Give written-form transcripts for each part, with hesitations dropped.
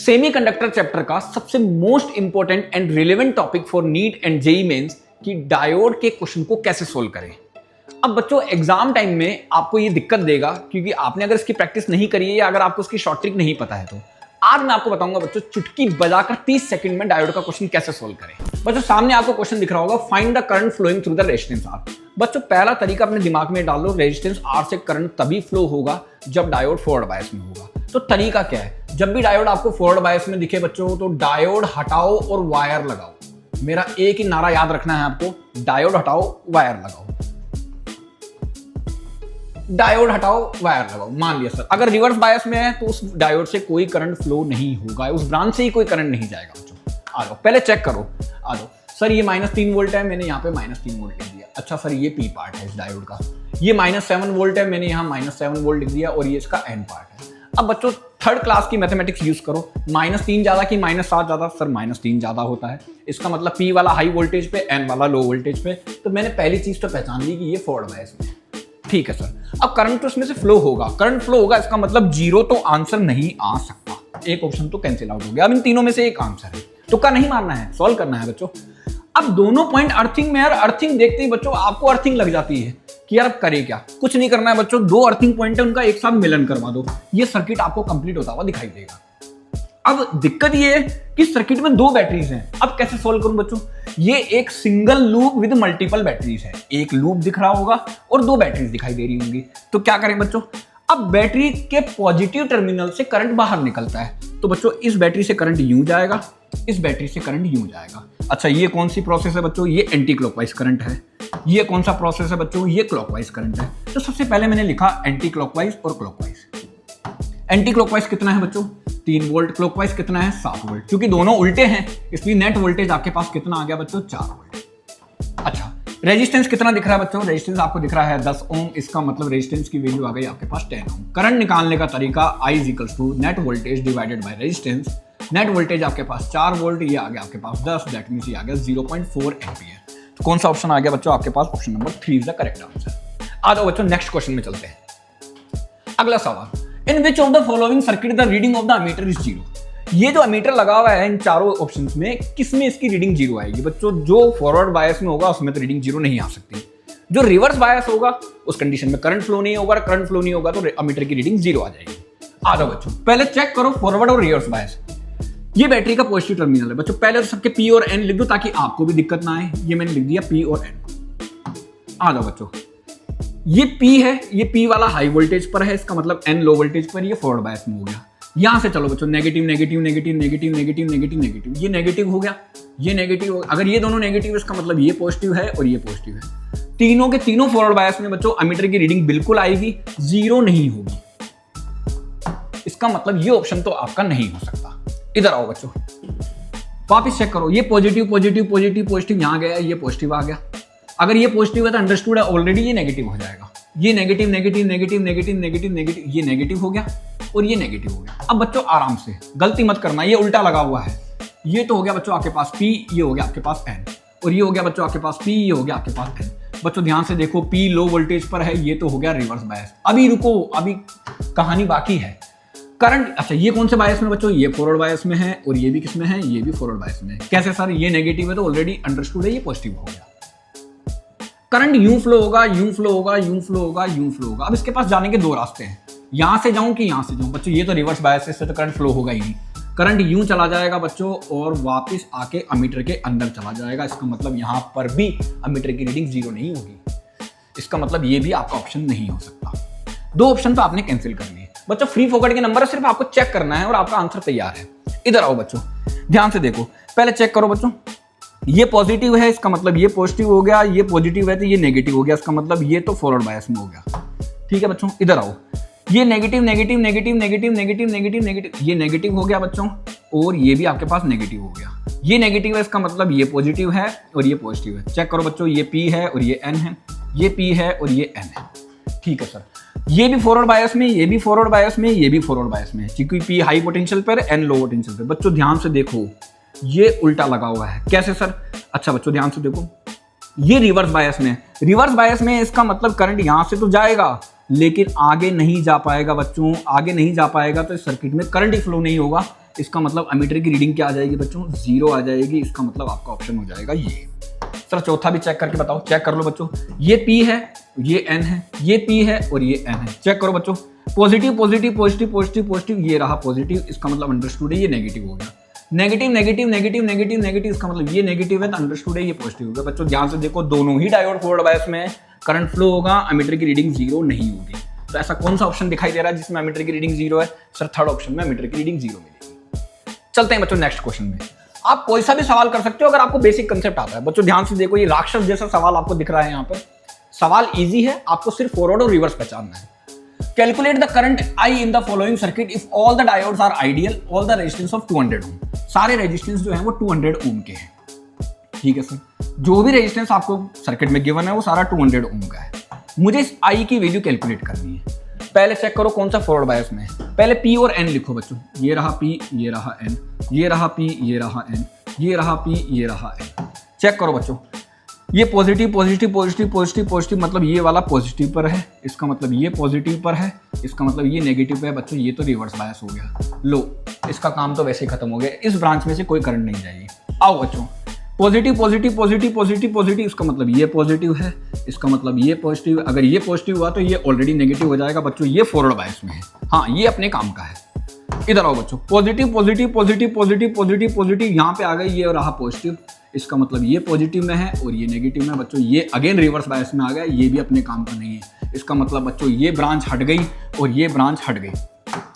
Semiconductor chapter का सबसे most important and relevant topic for NEET and JEE Mains कि diode के question को कैसे सोल्व करें। अब बच्चों एग्जाम टाइम में आपको ये दिक्कत देगा क्योंकि आपने अगर इसकी प्रैक्टिस नहीं करी है या अगर आपको उसकी शॉर्ट ट्रिक नहीं पता है तो आज मैं आपको बताऊंगा बच्चों चुटकी बजाकर 30 सेकंड में डायोड का क्वेश्चन कैसे सोल्व करें। बच्चों सामने आपको क्वेश्चन दिख रहा होगा, find the current flowing through the resistance R. बच्चों पहला तरीका अपने दिमाग में डाल लो, रेजिस्टेंस आर से करंट तभी फ्लो होगा जब डायोड फॉरवर्ड बायस में होगा। तो तरीका क्या है, जब भी डायोड आपको फॉरवर्ड बायस में दिखे बच्चों तो डायोड हटाओ और वायर लगाओ। मेरा एक ही नारा याद रखना है आपको, डायोड हटाओ वायर लगाओ, डायोड हटाओ वायर लगाओ। मान लिया सर अगर रिवर्स बायस में है तो उस डायोड से कोई करंट फ्लो नहीं होगा, उस ब्रांच से ही कोई करंट नहीं जाएगा। बच्चों आ जाओ पहले चेक करो, आ जाओ सर ये -3 वोल्ट है, मैंने यहाँ पे -3 वोल्ट लिख दिया। अच्छा सर ये पी पार्ट है इस डायोड का, ये -7 वोल्ट है, मैंने यहाँ -7 वोल्ट लिख दिया और ये इसका एन पार्ट है। अब बच्चों थर्ड क्लास की मैथमेटिक्स यूज करो, -3 ज्यादा कि -7 ज्यादा, सर -3 ज्यादा होता है, इसका मतलब पी वाला हाई वोल्टेज पे, एन वाला लो वोल्टेज पे। तो मैंने पहली चीज तो पहचान ली कि ये फॉरवर्ड बायस में, ठीक है सर। अब करंट तो इसमें से फ्लो होगा, करंट फ्लो होगा, इसका मतलब 0 तो आंसर नहीं आ सकता, एक ऑप्शन तो कैंसिल आउट हो गया। अब इन तीनों में से एक आंसर है, तुक्का नहीं मारना है, सॉल्व करना है बच्चों। अब दोनों पॉइंट अर्थिंग में, यार अर्थिंग देखते ही बच्चों आपको अर्थिंग लग जाती है कि यार अब करे क्या, कुछ नहीं करना है बच्चों, दो अर्थिंग पॉइंट है उनका एक साथ मिलन करवा दो, ये सर्किट आपको कंप्लीट होता हुआ दिखाई देगा। अब दिक्कत ये है कि सर्किट में दो बैटरीज हैं, अब कैसे सोल्व करूं बच्चों, ये एक single loop with multiple batteries है, एक लूप दिख रहा होगा और दो बैटरीज दिखाई दे रही होंगी। तो क्या करें बच्चों, अब बैटरी के पॉजिटिव टर्मिनल से करंट बाहर निकलता है, तो बच्चों इस बैटरी से करंट यूं जाएगा, इस बैटरी से करंट यूं जाएगा। अच्छा ये कौन सी प्रोसेस है बच्चों, ये एंटी क्लॉकवाइज करंट है। ये कौन सा प्रोसेस है बच्चों, ये क्लॉकवाइज करंट है। तो सबसे पहले मैंने लिखा एंटी क्लॉकवाइज और क्लॉकवाइज। एंटी क्लॉकवाइज कितना है बच्चों 3 वोल्ट, क्लॉकवाइज कितना है 7 वोल्ट। क्योंकि दोनों उल्टे हैं इसलिए नेट वोल्टेज आपके पास कितना आ गया बच्चों 4 वोल्ट। अच्छा रेजिस्टेंस कितना दिख रहा है बच्चों, रेजिस्टेंस आपको दिख रहा है 10 ओम, इसका मतलब रेजिस्टेंस की वैल्यू आ गई आपके पास 10 ओम। करंट निकालने का तरीका I = net voltage divided by resistance. Net voltage आपके पास 4 वोल्ट, ये आ गया आपके पास 10, दैट मींस ये आ गया 0.4 एम्पियर। तो कौन सा ऑप्शन आ गया बच्चों आपके पास, option number 3 is the correct answer. आ जाओ बच्चों नेक्स्ट क्वेश्चन में चलते हैं। अगला सवाल, in which of the following circuit the reading of the ammeter is 0। ये जो अमीटर लगा हुआ है इन चारों ऑप्शंस में, किसमें इसकी रीडिंग 0 आएगी बच्चों, जो फॉरवर्ड बायस में होगा उसमें तो रीडिंग 0 नहीं आ सकती, जो रिवर्स बायस होगा उस कंडीशन में करंट फ्लो नहीं होगा, करंट फ्लो नहीं होगा तो अमीटर की रीडिंग 0 आ जाएगी। आ जाओ बच्चों पहले चेक करो फॉरवर्ड और रिवर्स बायस। ये बैटरी का पॉजिटिव टर्मिनल है बच्चों, पहले तो सबके P और N लिख दो ताकि आपको भी दिक्कत ना आए। ये मैंने लिख दिया P और N। आ जाओ बच्चों ये P है, ये P वाला हाई वोल्टेज पर है, इसका मतलब N लो वोल्टेज पर, ये फॉरवर्ड बायस में हो गया। यहां से चलो बच्चों negative negative negative negative negative negative negative, ये नेगेटिव हो गया, ये नेगेटिव हो गया। अगर ये दोनों नेगेटिव इसका मतलब ये पॉजिटिव है और ये पॉजिटिव है। तीनों के तीनों फॉरवर्ड बायस में बच्चों अमीटर की रीडिंग बिल्कुल आएगी, 0 नहीं होगी। इसका मतलब ये ऑप्शन तो आपका नहीं हो सकता। इधर आओ बच्चों वापिस चेक करो, ये पॉजिटिव पॉजिटिव पॉजिटिव पॉजिटिव यहां गया, ये पॉजिटिव आ गया। अगर ये पॉजिटिव है तो अंडरस्टूड है ऑलरेडी ये नेगेटिव हो जाएगा। ये negative negative negative negative negative negative, ये नेगेटिव हो गया और ये नेगेटिव हो गया। अब बच्चों आराम से गलती मत करना, ये उल्टा लगा हुआ है। ये तो हो गया बच्चों आपके पास P, ये हो गया आपके पास N, और ये हो गया बच्चों आपके पास P, ये हो गया आपके पास N। बच्चों ध्यान से देखो P लो वोल्टेज पर है, ये तो हो गया रिवर्स बायस। अभी रुको, अभी कहानी बाकी है। करंट, अच्छा ये कौन से बायस में बच्चों, ये फॉरवर्ड बायस में है और ये भी किस में है, ये भी फॉरवर्ड बायस में है। कैसे सर, ये नेगेटिव है तो ऑलरेडी अंडरस्टूड है ये पॉजिटिव हो गया। करंट यूं फ्लो होगा, यूं फ्लो होगा, यूं फ्लो होगा, यूं फ्लो होगा। अब इसके पास जाने के दो रास्ते हैं, यहां से जाऊं कि यहां से जाऊं। बच्चों ये तो रिवर्स बायस है, इससे तो करंट फ्लो होगा ही नहीं। करंट यूं चला जाएगा बच्चों और वापस आके अमीटर के अंदर चला जाएगा, इसका मतलब यहां पर भी अमीटर की रीडिंग 0 नहीं होगी। इसका मतलब ये भी आपका ऑप्शन नहीं हो सकता। दो ऑप्शन तो आपने कैंसिल कर लिए बच्चों। फ्री फोकट के नंबर है, सिर्फ आपको चेक करना है और आपका आंसर तैयार है। इधर आओ बच्चों ध्यान से देखो, पहले चेक करो बच्चों, ये पॉजिटिव है इसका मतलब ये पॉजिटिव हो गया, ये पॉजिटिव है तो ये नेगेटिव हो गया, इसका मतलब ये तो फॉरवर्ड बायस में हो गया। ठीक है बच्चों इधर आओ, ये negative negative negative negative negative negative negative, ये नेगेटिव हो गया बच्चों और ये भी आपके पास नेगेटिव हो गया। ये नेगेटिव है इसका मतलब ये पॉजिटिव है और ये पॉजिटिव है। चेक करो बच्चों, ये P है और ये N है, ये P है और ये N है। ठीक है सर, ये भी फॉरवर्ड बायस में, ये भी फॉरवर्ड बायस में, ये भी फॉरवर्ड बायस में, क्योंकि P हाई पोटेंशियल पर, N लो पोटेंशियल पर। बच्चों ध्यान से देखो, ये उल्टा लगा हुआ है। कैसे सर, अच्छा बच्चों ध्यान से देखो, ये रिवर्स बायस में, रिवर्स बायस में इसका मतलब करंट यहां से तो जाएगा लेकिन आगे नहीं जा पाएगा बच्चों, आगे नहीं जा पाएगा तो इस सर्किट में करंट ही फ्लो नहीं होगा, इसका मतलब एमीटर की रीडिंग क्या आ जाएगी बच्चों, 0 आ जाएगी। इसका मतलब आपका ऑप्शन हो जाएगा ये। सर चौथा भी चेक करके बताओ, चेक कर लो बच्चों। ये P है, ये N है, ये P है और ये N है। चेक करो बच्चों, positive positive positive positive positive, ये रहा पॉजिटिव, इसका मतलब अंडरस्टूड है ये नेगेटिव हो गया। Negative negative negative negative negative, इसका मतलब ये नेगेटिव है तो अंडरस्टूड है ये पॉजिटिव हो गया। बच्चों ध्यान से देखो, दोनों ही डायोड फॉरवर्ड बायस में करंट फ्लो होगा, एमीटर की रीडिंग 0 नहीं होगी। तो ऐसा कौन सा ऑप्शन दिखाई दे रहा है जिसमें एमीटर की रीडिंग 0 है? सर थर्ड ऑप्शन में एमीटर की रीडिंग 0 मिलेगी। चलते हैं बच्चों नेक्स्ट क्वेश्चन में। आप कोई सा भी सवाल कर सकते हो अगर आपको बेसिक कंसेप्ट आता है। बच्चों ध्यान से देखो, ये राक्षस जैसा सवाल आपको दिख रहा है यहाँ पर। सवाल इजी है, आपको सिर्फ फॉरवर्ड और रिवर्स पहचानना है। Calculate the current I in the following circuit if all the diodes are ideal, all the resistance of 200 ohm. सारे रेजिस्टेंस जो है वो 200 ओम के हैं। ठीक है सर, जो भी रेजिस्टेंस आपको सर्किट में गिवन है वो सारा 200 ओम का है। मुझे इस I की वैल्यू कैलकुलेट करनी है। पहले चेक करो कौन सा फॉरवर्ड बायस में है। पहले P और N लिखो बच्चों, ये रहा P, ये रहा N, ये रहा P, ये रहा N, ये रहा P, ये रहा N। चेक करो बच्चों, ये positive positive positive positive positive, मतलब ये वाला पॉजिटिव पर है, इसका मतलब ये पॉजिटिव पर है, इसका मतलब ये नेगेटिव पे है। बच्चों ये तो रिवर्स बायस हो गया। लो, इसका काम तो वैसे ही खत्म हो गया। इस ब्रांच में से कोई करंट नहीं जाएगी। आओ बच्चों, positive positive positive positive positive, इसका मतलब ये पॉजिटिव है, इसका मतलब ये पॉजिटिव। अगर ये पॉजिटिव हुआ तो ये ऑलरेडी नेगेटिव हो जाएगा। बच्चों ये फॉरवर्ड बायस में है, हाँ ये अपने काम का है। इधर आओ बच्चों, positive positive positive positive positive positive, यहाँ पे आ गई, ये रहा पॉजिटिव, इसका मतलब ये पॉजिटिव में है और ये नेगेटिव में। बच्चों ये अगेन रिवर्स बायस में आ गया, ये भी अपने काम का नहीं है। इसका मतलब बच्चों ये ब्रांच हट गई और ये ब्रांच हट गई,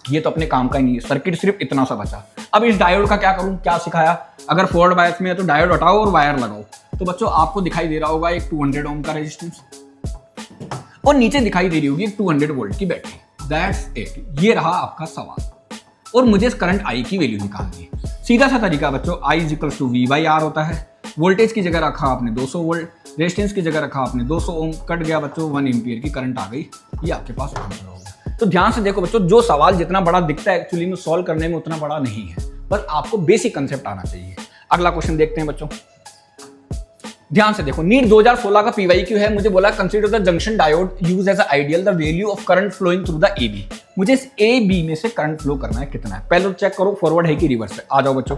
ये तो अपने काम का ही नहीं है। सर्किट सिर्फ इतना सा बचा। अब इस डायोड का क्या करूं, क्या सिखाया? अगर फॉरवर्ड बायस में है तो डायोड हटाओ और वायर लगाओ। तो बच्चों आपको दिखाई दे रहा होगा एक 200 ओम का रेजिस्टेंस और नीचे दिखाई दे रही होगी एक 200 वोल्ट की बैटरी। दैट्स इट, ये रहा आपका सवाल। और मुझे इस करंट I की वैल्यू निकालनी है। सीधा सा तरीका बच्चों, I = V/R होता है। वोल्टेज की जगह रखा आपने 200 वोल्ट, रेजिस्टेंस की जगह रखा आपने 200 ओम, कट गया बच्चों 1 एम्पियर की करंट आ गई। ये आपके पास आंसर होगा। तो ध्यान से देखो बच्चों, जो सवाल जितना बड़ा दिखता है एक्चुअली में सॉल्व करने में उतना बड़ा नहीं है, पर आपको बेसिक कंसेप्ट आना चाहिए। अगला क्वेश्चन देखते हैं बच्चों, ध्यान से देखो। नीट 2016 का PYQ है। मुझे बोला consider the junction diode use as ideal the value of current flowing through the AB। मुझे इस AB में से करंट फ्लो करना है, कितना है? पहले तो चेक करो फॉरवर्ड है कि रिवर्स है। आ जाओ बच्चों,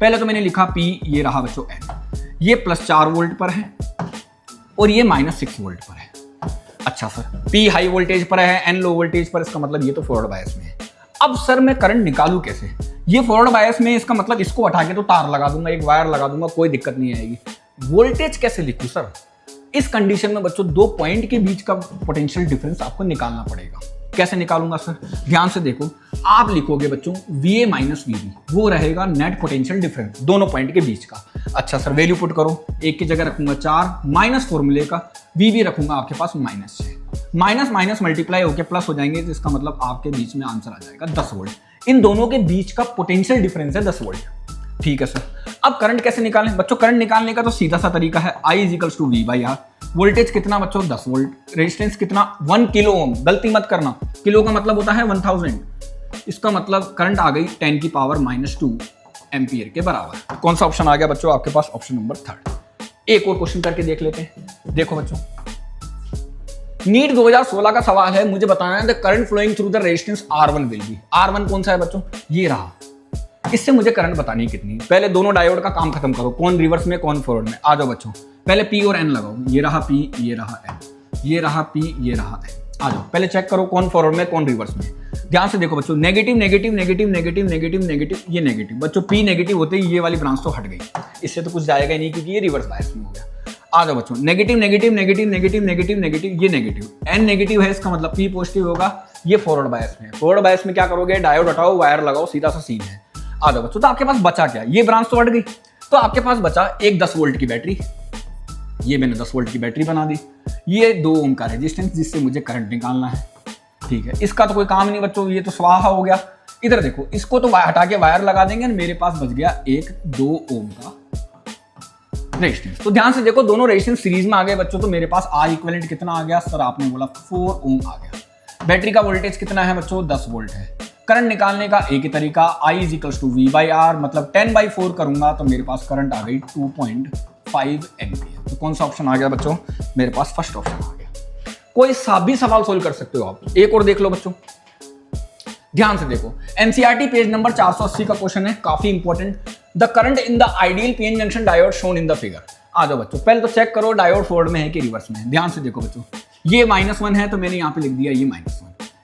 पहले तो मैंने लिखा P, ये रहा बच्चों N, ये +4 वोल्ट पर है और ये -6 वोल्ट पर है। अच्छा सर, P हाई वोल्टेज पर है, N लो वोल्टेज पर, इसका मतलब ये तो फॉरवर्ड बायस में है। अब सर मैं करंट निकालूं कैसे? ये फॉरवर्ड बायस में, इसका मतलब इसको हटा के तो तार लगा दूंगा, एक वायर लगा दूंगा, कोई दिक्कत नहीं आएगी। वोल्टेज कैसे लिखूं सर? इस कंडीशन में बच्चों 2 पॉइंट के बीच का पोटेंशियल डिफरेंस आपको निकालना पड़ेगा। कैसे निकालूंगा सर? ध्यान से देखो, आप लिखोगे बच्चों VA - VB, वो रहेगा नेट पोटेंशियल डिफरेंस दोनों पॉइंट के बीच का। अच्छा सर, वैल्यू पुट करो, एक की जगह रखूंगा 4, माइनस फॉर्मूले का, VB रखूंगा आपके पास -6, माइनस माइनस मल्टीप्लाई होकर प्लस हो जाएंगे, तो इसका मतलब आपके बीच में आंसर आ जाएगा 10 वोल्ट। इन दोनों के बीच का पोटेंशियल डिफरेंस है 10 वोल्ट। ठीक है सर, अब करंट कैसे निकालें? बच्चों करंट निकालने का तो सीधा सा तरीका है, I = V/R। वोल्टेज कितना बच्चों? 10 वोल्ट। रेजिस्टेंस कितना? 1 किलो ओम। गलती मत करना, किलो का मतलब होता है 1000। इसका मतलब करंट आ गई 10⁻², एम्पियर के बराबर। कौन सा ऑप्शन आ गया बच्चों आपके पास? Option number 3। एक और क्वेश्चन करके देख लेते हैं। देखो बच्चों, नीट 2016 का सवाल है। मुझे बताना है the current flowing through the resistance R1 will be. R1 कौन सा है बच्चों? ये रहा। इससे मुझे करंट बतानी है कितनी। पहले दोनों डायोड का काम खत्म करो, कौन रिवर्स में कौन फॉरवर्ड में। आ जाओ बच्चों, पहले P और N लगाओ। ये रहा P, ये रहा N, ये रहा P, ये रहा N। आ जाओ, पहले चेक करो कौन फॉरवर्ड में कौन रिवर्स में। ध्यान से देखो बच्चों, negative negative negative negative negative negative, ये नेगेटिव। बच्चों P नेगेटिव होते ही ये वाली ब्रांच तो हट गई, इससे तो कुछ जाएगा ही नहीं क्योंकि ये रिवर्स बायस में हो गया। आ जाओ बच्चों, negative negative negative negative negative negative, ये नेगेटिव। N नेगेटिव है, इसका मतलब P पॉजिटिव होगा, ये फॉरवर्ड बायस में। फॉरवर्ड बायस में क्या करोगे? डायोड हटाओ, वायर लगाओ, सीधा सा सीन है। आ जाओ बच्चों, तो आपके पास बचा क्या? ये ब्रांच तो हट गई, तो आपके पास बचा एक 10 वोल्ट की बैटरी। ये मैंने 10 वोल्ट की बैटरी बना दी। ये 2 ओम का रेजिस्टेंस जिससे मुझे करंट निकालना है। ठीक है, इसका तो कोई काम नहीं बच्चों, ये तो स्वाहा हो गया। इधर देखो, इसको तो हटा के वायर लगा देंगे, मेरे पास बच गया एक 2 ओम का रेजिस्टेंस। तो ध्यान से देखो, दोनों रेजिस्टेंस सीरीज में आ गए बच्चों। तो मेरे पास R इक्विवेलेंट कितना आ गया? सर आपने बोला 4 ओम आ गया। बैटरी का वोल्टेज कितना है बच्चों? 10 वोल्ट है। करंट निकालने का एक ही तरीका, I = V/R, मतलब 10/4 करूंगा तो मेरे पास करंट आ गई 2.5 एम्पियर। तो कौन सा ऑप्शन आ गया बच्चों? मेरे पास फर्स्ट ऑप्शन आ गया। कोई सा भी सवाल सोल्व कर सकते हो आप। एक और देख लो बच्चों, ध्यान से देखो, एनसीईआरटी पेज नंबर 480 का क्वेश्चन है, काफी important. The current in the ideal PN junction diode shown in the figure. आ जाओ बच्चों, पहले तो चेक करो डायोड फॉरवर्ड में है कि रिवर्स में है। ध्यान से देखो बच्चों, ये -1 है तो मैंने यहाँ पे लिख दिया ये -1,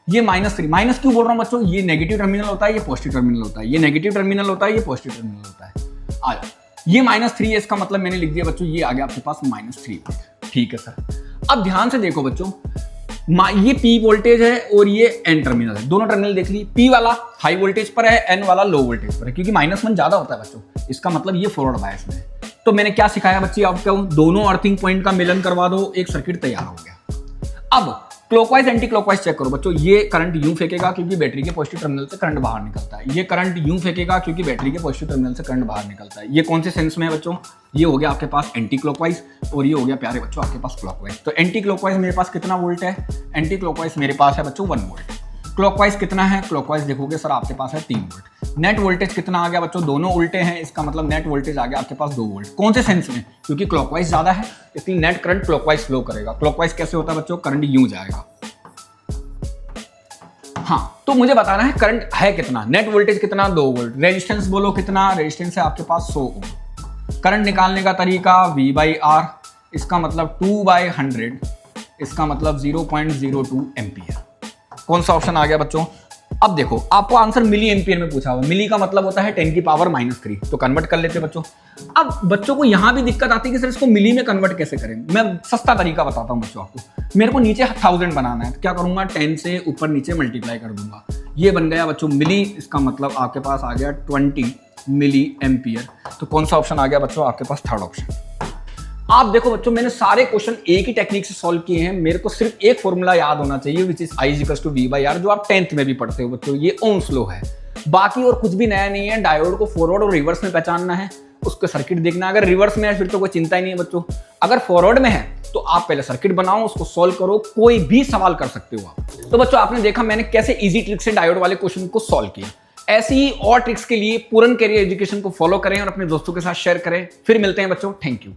ये -3। माइनस क्यों बोल रहा हूँ बच्चों, ये नेगेटिव टर्मिनल होता है, ये पॉजिटिव टर्मिनल होता है, ये नेगेटिव टर्मिनल होता है, ये पॉजिटिव टर्मिनल होता है। आ जाओ, ये -3 है, इसका मतलब मैंने लिख दिया बच्चों ये आ गया आपके पास -3 वोल्ट। ठीक है सर, अब ध्यान से देखो बच्चों, ये P वोल्टेज है और ये N टर्मिनल है, दोनों टर्मिनल देख ली। P वाला हाई वोल्टेज पर है, N वाला लो वोल्टेज पर है, क्योंकि -1 ज्यादा होता है बच्चों, इसका मतलब ये फॉरवर्ड बायस में है। तो मैंने क्या सिखाया बच्चे आपको, दोनों अर्थिंग पॉइंट का मिलन करवा दो, एक सर्किट तैयार हो गया। अब क्लॉकवाइज एंटी क्लॉकवाइज चेक करो बच्चों, ये करंट यूं फेंकेगा क्योंकि बैटरी के पॉजिटिव टर्मिनल से करंट बाहर निकलता है, ये करंट यूं फेंकेगा क्योंकि बैटरी के पॉजिटिव टर्मिनल से करंट बाहर निकलता है। ये कौन से सेंस में है बच्चों, ये हो गया आपके पास एंटी क्लॉकवाइज और ये हो गया प्यारे बच्चों आपके पास क्लॉकवाइज। तो एंटी क्लॉकवाइज मेरे पास कितना वोल्ट है, एंटी क्लॉकवाइज मेरे पास है बच्चों 1 वोल्ट। क्लॉकवाइज कितना है, क्लॉकवाइज देखोगे सर आपके पास है 3 वोल्ट। नेट वोल्टेज कितना आ गया बच्चों, दोनों उल्टे हैं, इसका मतलब नेट वोल्टेज आ गया आपके पास 2 वोल्ट। कौन से सेंस में, क्योंकि क्लॉकवाइज ज्यादा है इसलिए नेट करंट क्लॉकवाइज फ्लो करेगा। क्लॉकवाइज कैसे होता है बच्चों, करंट यूं जाएगा। हाँ, तो मुझे बताना है करंट है कितना, नेट वोल्टेज कितना 2 वोल्ट, रेजिस्टेंस बोलो कितना, रेजिस्टेंस है आपके पास 100 ओम। करंट निकालने का तरीका V/R, इसका मतलब 2/100, इसका मतलब 0.02 एम्पियर। कौन सा ऑप्शन आ गया बच्चों। अब देखो आपको आंसर मिली एम्पियर में पूछा हुआ, मिली का मतलब होता है 10⁻³ तो कन्वर्ट कर लेते बच्चों। अब बच्चों को यहां भी दिक्कत आती है कि सर इसको मिली में कन्वर्ट कैसे करें। मैं सस्ता तरीका बताता हूं बच्चों आपको। मेरे को नीचे 1000 बनाना है, तो क्या करूंगा 10 से ऊपर नीचे मल्टीप्लाई कर दूंगा, ये बन गया बच्चों मिली, इसका मतलब आपके पास आ गया 20 मिली एम्पियर। तो कौन सा ऑप्शन आ गया बच्चों आपके पास, थर्ड ऑप्शन। आप देखो बच्चों मैंने सारे क्वेश्चन एक ही टेक्निक से सॉल्व किए हैं, मेरे को सिर्फ एक फॉर्मूला याद होना चाहिए विच इज I = V/R, जो आप 10th में भी पढ़ते हो बच्चों, ये ओम्स लॉ है। बाकी और कुछ भी नया नहीं है, डायोड को फॉरवर्ड और रिवर्स में पहचानना है, उसका सर्किट देखना है। अगर रिवर्स में है फिर तो कोई चिंता ही नहीं है बच्चों, अगर फॉरवर्ड में है तो आप पहले सर्किट बनाओ, उसको सॉल्व करो, कोई भी सवाल कर सकते हो आप। तो बच्चों आपने देखा मैंने कैसे इजी ट्रिक से डायोड वाले क्वेश्चन को सॉल्व किया। ऐसी ही और ट्रिक्स के लिए पूरन कैरियर एजुकेशन को फॉलो करें और अपने दोस्तों के साथ शेयर करें। फिर मिलते हैं बच्चों, थैंक यू।